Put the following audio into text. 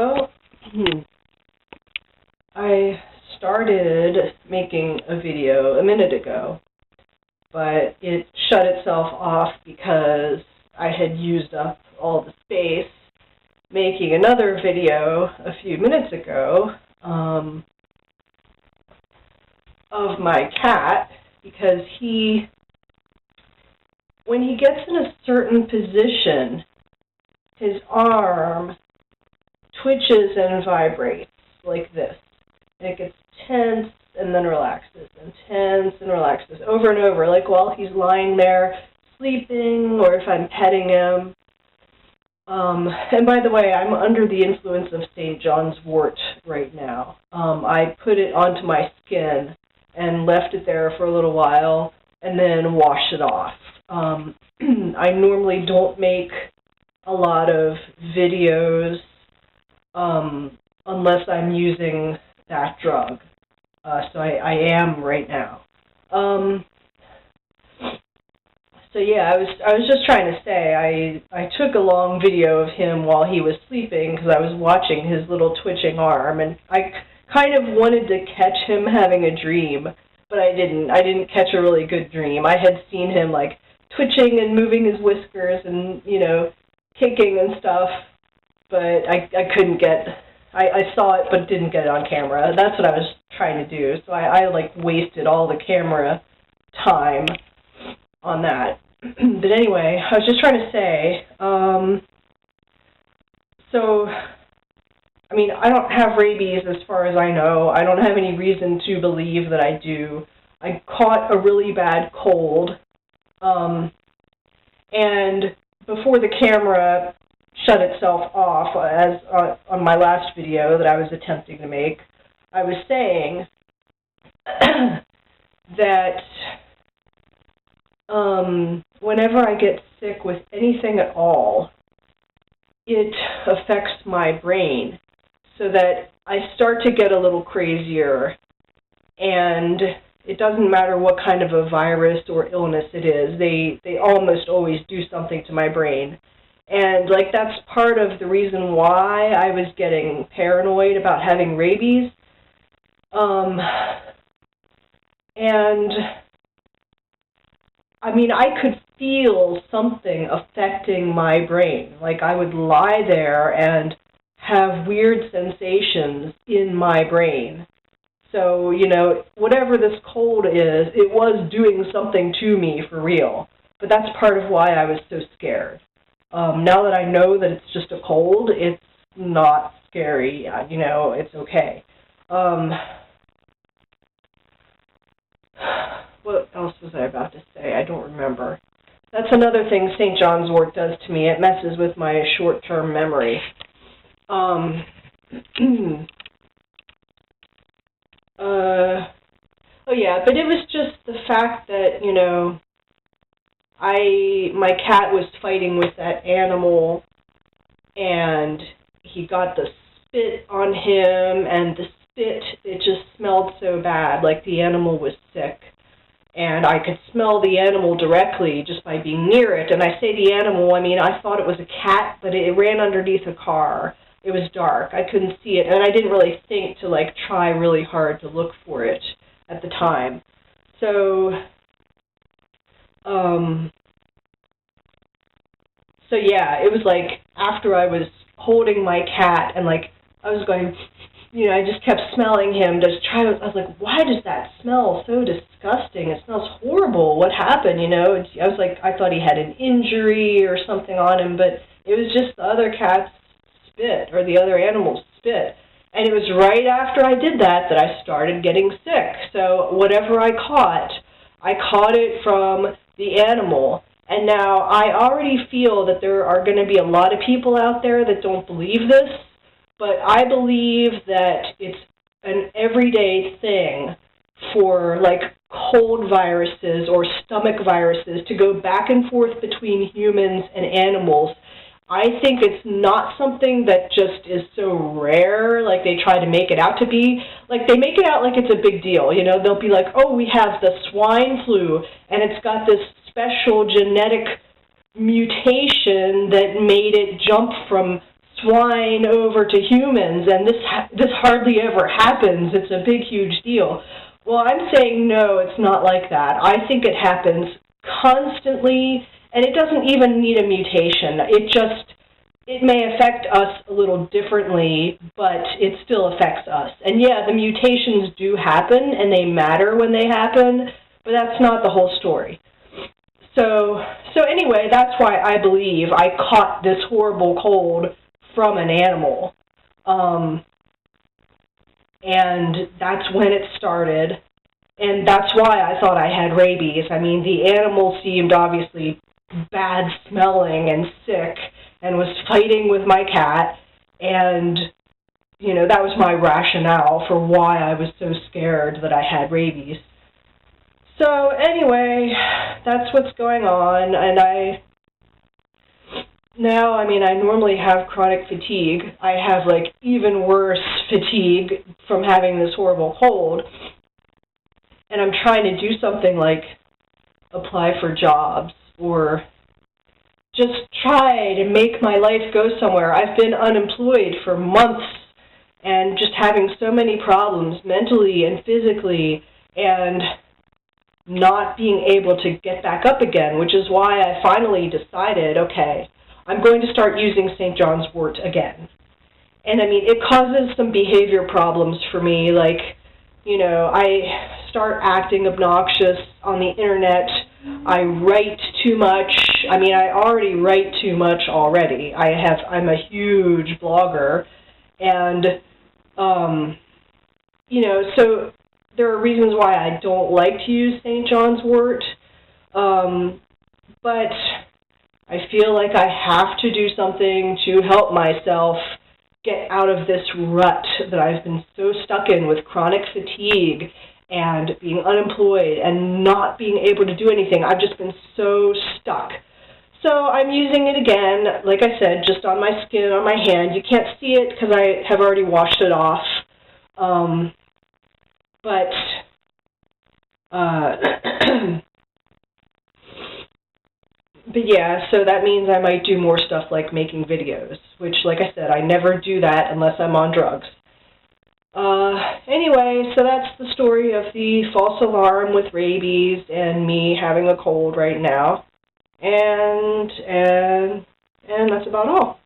Well, I started making a video a minute ago, but it shut itself off because I had used up all the space making another video a few minutes ago of my cat, because when he gets in a certain position, his arm twitches and vibrates like this. And it gets tense and then relaxes, and tense and relaxes over and over, like while he's lying there sleeping or if I'm petting him. And by the way, I'm under the influence of St. John's Wort right now. I put it onto my skin and left it there for a little while and then washed it off. I normally don't make a lot of videos unless I'm using that drug. So I am right now. So yeah, I was just trying to say, I took a long video of him while he was sleeping because I was watching his little twitching arm, and I kind of wanted to catch him having a dream, but I didn't. I didn't catch a really good dream. I had seen him like twitching and moving his whiskers and, you know, kicking and stuff, but I couldn't get, I saw it but didn't get it on camera. That's what I was trying to do. So I like wasted all the camera time on that. But anyway, I was just trying to say, so, I mean, I don't have rabies as far as I know. I don't have any reason to believe that I do. I caught a really bad cold, and before the camera shut itself off, as on my last video that I was attempting to make, I was saying that whenever I get sick with anything at all, it affects my brain so that I start to get a little crazier, and it doesn't matter what kind of a virus or illness it is, they almost always do something to my brain. And like that's part of the reason why I was getting paranoid about having rabies. And I mean, I could feel something affecting my brain. Like I would lie there and have weird sensations in my brain. So, you know, whatever this cold is, it was doing something to me for real. But that's part of why I was so scared. Now that I know that it's just a cold, it's not scary. You know, it's okay. What else was I about to say? I don't remember. That's another thing St. John's Wort does to me. It messes with my short-term memory. Oh yeah, but it was just the fact that, you know, my cat was fighting with that animal, and he got the spit on him, and the spit, it just smelled so bad, like the animal was sick. And I could smell the animal directly just by being near it. And I say the animal, I mean, I thought it was a cat, but it ran underneath a car. It was dark. I couldn't see it, and I didn't really think to, like, try really hard to look for it at the time. So, so yeah, it was like after I was holding my cat and, like, I was going, you know, I just kept smelling him. I was like, why does that smell so disgusting? It smells horrible. What happened, you know? I was like, I thought he had an injury or something on him, but it was just the other cat's spit or the other animal's spit. And it was right after I did that I started getting sick. So whatever I caught it from the animal. And now I already feel that there are going to be a lot of people out there that don't believe this, but I believe that it's an everyday thing for like cold viruses or stomach viruses to go back and forth between humans and animals. I think it's not something that just is so rare, like they try to make it out to be. Like they make it out like it's a big deal, you know. They'll be like, oh, we have the swine flu, and it's got this special genetic mutation that made it jump from swine over to humans, and this hardly ever happens. It's a big, huge deal. Well, I'm saying no, it's not like that. I think it happens constantly, and it doesn't even need a mutation. It may affect us a little differently, but it still affects us. And yeah, the mutations do happen, and they matter when they happen, but that's not the whole story. So anyway, that's why I believe I caught this horrible cold from an animal. And that's when it started. And that's why I thought I had rabies. I mean, the animal seemed obviously bad smelling and sick and was fighting with my cat. And, you know, that was my rationale for why I was so scared that I had rabies. So anyway, that's what's going on. And I normally have chronic fatigue. I have, like, even worse fatigue from having this horrible cold. And I'm trying to do something like apply for jobs or just try to make my life go somewhere. I've been unemployed for months and just having so many problems mentally and physically and not being able to get back up again, which is why I finally decided, okay, I'm going to start using St. John's wort again. And I mean, it causes some behavior problems for me, like, you know, I start acting obnoxious on the internet. I write too much. I mean, I already write too much already. I'm a huge blogger, and you know, so there are reasons why I don't like to use St. John's wort, but I feel like I have to do something to help myself get out of this rut that I've been so stuck in with chronic fatigue and being unemployed and not being able to do anything. I've just been so stuck. So I'm using it again, like I said, just on my skin, on my hand. You can't see it because I have already washed it off. But yeah, so that means I might do more stuff like making videos, which, like I said, I never do that unless I'm on drugs. Anyway, so that's the story of the false alarm with rabies and me having a cold right now. And that's about all.